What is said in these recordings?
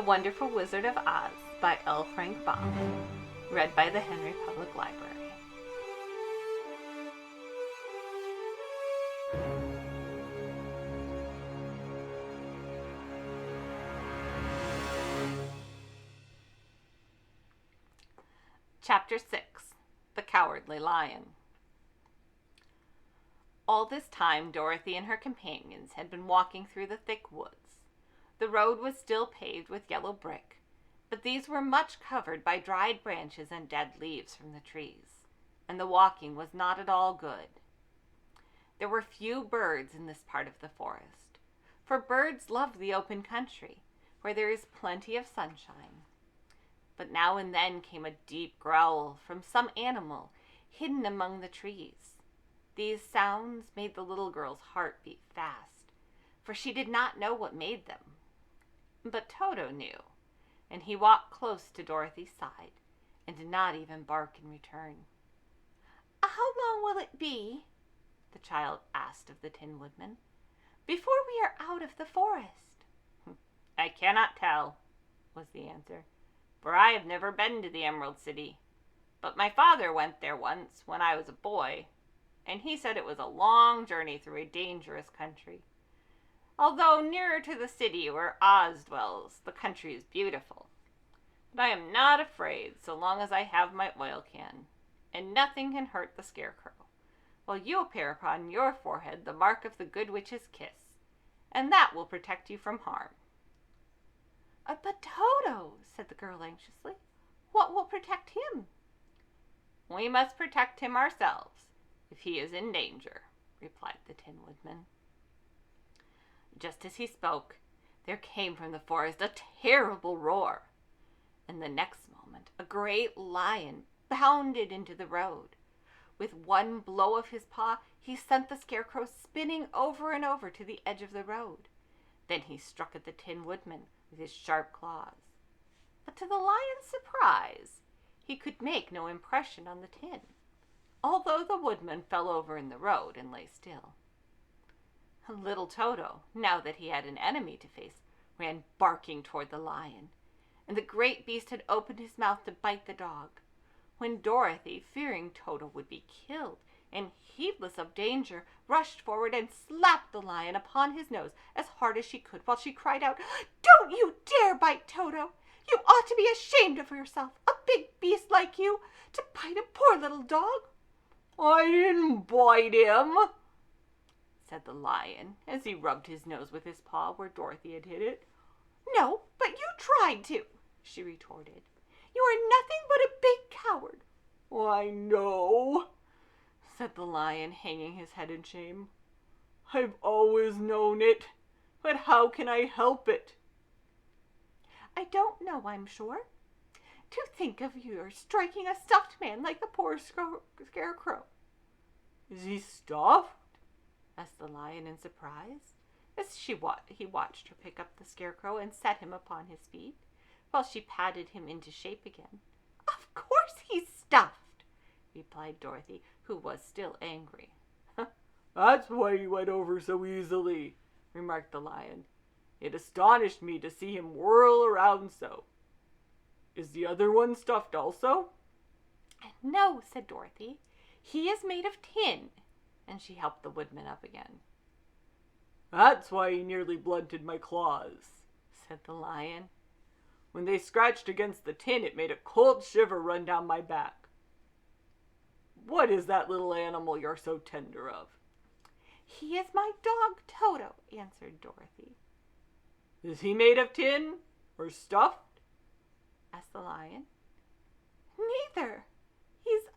Wonderful Wizard of Oz by L. Frank Baum. Read by the Henry Public Library. Chapter 6. The Cowardly Lion. All this time Dorothy and her companions had been walking through the thick woods. The road was still paved with yellow brick, but these were much covered by dried branches and dead leaves from the trees, and the walking was not at all good. There were few birds in this part of the forest, for birds love the open country, where there is plenty of sunshine. But now and then came a deep growl from some animal hidden among the trees. These sounds made the little girl's heart beat fast, for she did not know what made them. But Toto knew, and he walked close to Dorothy's side and did not even bark in return. "How long will it be," the child asked of the Tin Woodman, "before we are out of the forest?" "I cannot tell," was the answer, "for I have never been to the Emerald City. But my father went there once when I was a boy, and he said it was a long journey through a dangerous country. Although nearer to the city where Oz dwells, the country is beautiful. But I am not afraid so long as I have my oil can, and nothing can hurt the Scarecrow, while you appear upon your forehead the mark of the Good Witch's kiss, and that will protect you from harm." "But Toto," said the girl anxiously, "what will protect him?" "We must protect him ourselves, if he is in danger," replied the Tin Woodman. Just as he spoke, there came from the forest a terrible roar, and the next moment a great lion bounded into the road. With one blow of his paw, he sent the Scarecrow spinning over and over to the edge of the road. Then he struck at the Tin Woodman with his sharp claws. But to the lion's surprise, he could make no impression on the tin, although the woodman fell over in the road and lay still. Little Toto, now that he had an enemy to face, ran barking toward the lion, and the great beast had opened his mouth to bite the dog, when Dorothy, fearing Toto would be killed, and heedless of danger, rushed forward and slapped the lion upon his nose as hard as she could, while she cried out, "Don't you dare bite Toto! You ought to be ashamed of yourself, a big beast like you, to bite a poor little dog." "I didn't bite him," said the lion, as he rubbed his nose with his paw where Dorothy had hit it. "No, but you tried to," she retorted. "You are nothing but a big coward." "I know," said the lion, hanging his head in shame. "I've always known it, but how can I help it?" "I don't know, I'm sure. To think of your striking a stuffed man like the poor Scarecrow." "Is he stuffed?" asked the lion in surprise, as he watched her pick up the Scarecrow and set him upon his feet, while she patted him into shape again. "Of course he's stuffed," replied Dorothy, who was still angry. "That's why he went over so easily," remarked the lion. "It astonished me to see him whirl around so. Is the other one stuffed also?" "No," said Dorothy. "He is made of tin," and she helped the woodman up again. "That's why he nearly blunted my claws," said the lion. "When they scratched against the tin, it made a cold shiver run down my back. What is that little animal you're so tender of?" "He is my dog, Toto," answered Dorothy. "Is he made of tin or stuffed?" asked the lion. "Neither. He's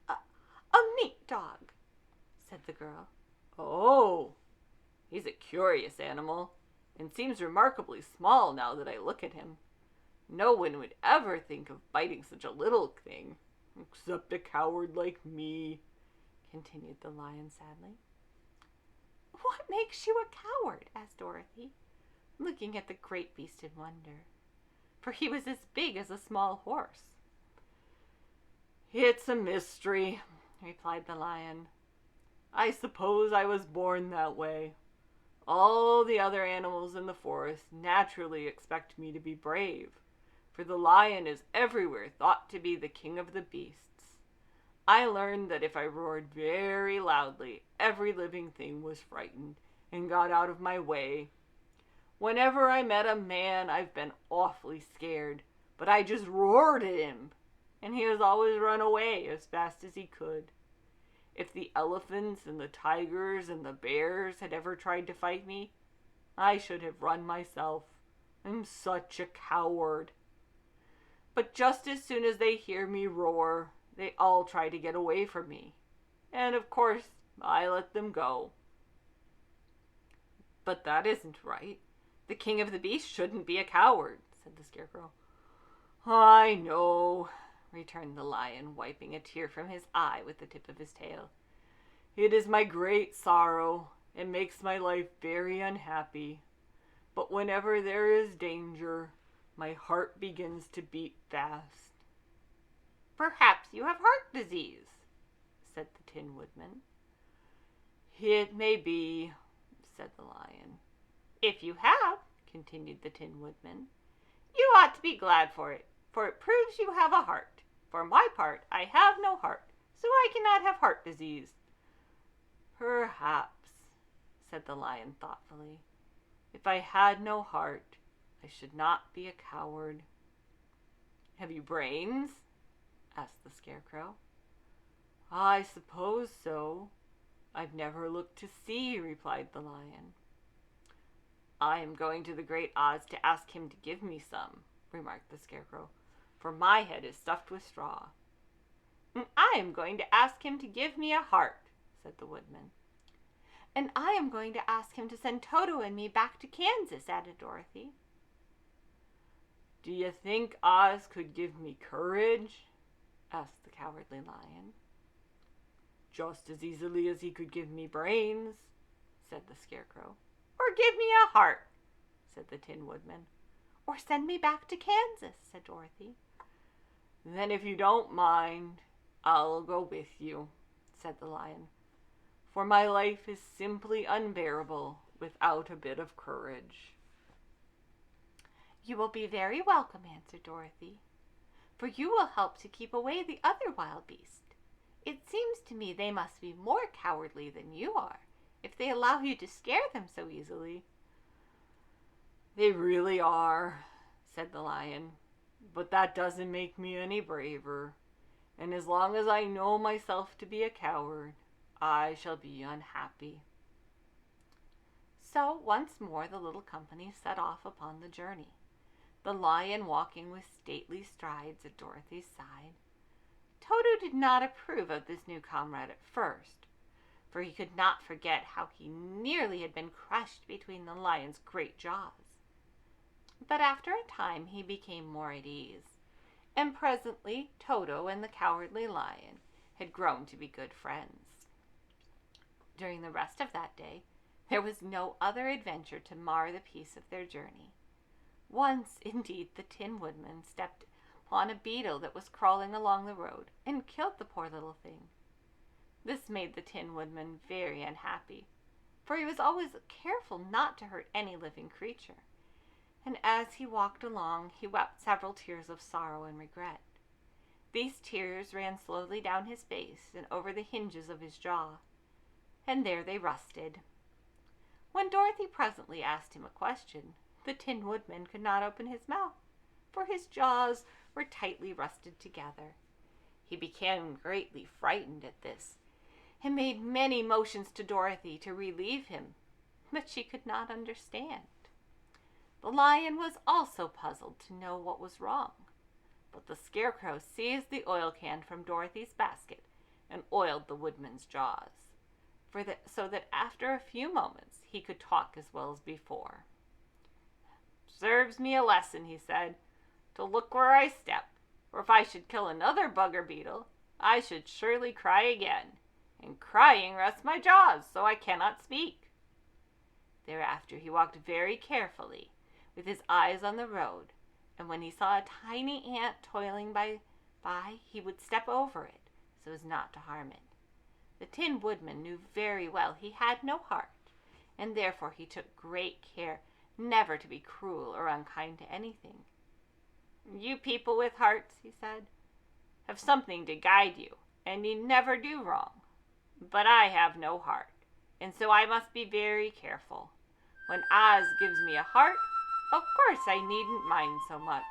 a meat dog," said the girl. "Oh, he's a curious animal, and seems remarkably small now that I look at him. No one would ever think of biting such a little thing, except a coward like me," continued the lion sadly. "What makes you a coward?" asked Dorothy, looking at the great beast in wonder, for he was as big as a small horse. "It's a mystery," replied the lion. "I suppose I was born that way. All the other animals in the forest naturally expect me to be brave, for the lion is everywhere thought to be the king of the beasts. I learned that if I roared very loudly, every living thing was frightened and got out of my way. Whenever I met a man, I've been awfully scared, but I just roared at him, and he has always run away as fast as he could. If the elephants and the tigers and the bears had ever tried to fight me, I should have run myself. I'm such a coward. But just as soon as they hear me roar, they all try to get away from me. And of course, I let them go. But that isn't right. The king of the beasts shouldn't be a coward, said the Scarecrow. I know, returned the lion, wiping a tear from his eye with the tip of his tail. It is my great sorrow. It makes my life very unhappy. But whenever there is danger, my heart begins to beat fast. Perhaps you have heart disease, said the Tin Woodman. It may be, said the lion. If you have, continued the Tin Woodman, you ought to be glad for it proves you have a heart. For my part, I have no heart, so I cannot have heart disease. Perhaps, said the lion thoughtfully. If I had no heart, I should not be a coward. Have you brains? Asked the Scarecrow. I suppose so. I've never looked to see, replied the lion. I am going to the Great Oz to ask him to give me some, remarked the Scarecrow, for my head is stuffed with straw. I am going to ask him to give me a heart, said the Woodman. And I am going to ask him to send Toto and me back to Kansas, added Dorothy. Do you think Oz could give me courage? Asked the Cowardly Lion. Just as easily as he could give me brains, said the Scarecrow. Or give me a heart, said the Tin Woodman. Or send me back to Kansas, said Dorothy. Then if you don't mind, I'll go with you, said the lion, for my life is simply unbearable without a bit of courage. You will be very welcome, answered Dorothy, for you will help to keep away the other wild beasts. It seems to me they must be more cowardly than you are, if they allow you to scare them so easily. They really are, said the lion, but that doesn't make me any braver, and as long as I know myself to be a coward, I shall be unhappy. So once more the little company set off upon the journey, the lion walking with stately strides at Dorothy's side. Toto did not approve of this new comrade at first, for he could not forget how he nearly had been crushed between the lion's great jaws. But after a time he became more at ease, and presently Toto and the Cowardly Lion had grown to be good friends. During the rest of that day, there was no other adventure to mar the peace of their journey. Once, indeed, the Tin Woodman stepped upon a beetle that was crawling along the road and killed the poor little thing. This made the Tin Woodman very unhappy, for he was always careful not to hurt any living creature, and as he walked along he wept several tears of sorrow and regret. These tears ran slowly down his face and over the hinges of his jaw, and there they rusted. When Dorothy presently asked him a question, the Tin Woodman could not open his mouth, for his jaws were tightly rusted together. He became greatly frightened at this, and made many motions to Dorothy to relieve him, but she could not understand. The lion was also puzzled to know what was wrong, but the Scarecrow seized the oil can from Dorothy's basket and oiled the Woodman's jaws, so that after a few moments he could talk as well as before. "Serves me a lesson," he said, "to look where I step, for if I should kill another bugger beetle, I should surely cry again, and crying rests my jaws, so I cannot speak." Thereafter he walked very carefully, with his eyes on the road, and when he saw a tiny ant toiling by, he would step over it, so as not to harm it. The Tin Woodman knew very well he had no heart, and therefore he took great care never to be cruel or unkind to anything. "You people with hearts," he said, "have something to guide you, and need never do wrong. But I have no heart, and so I must be very careful. When Oz gives me a heart, of course I needn't mind so much."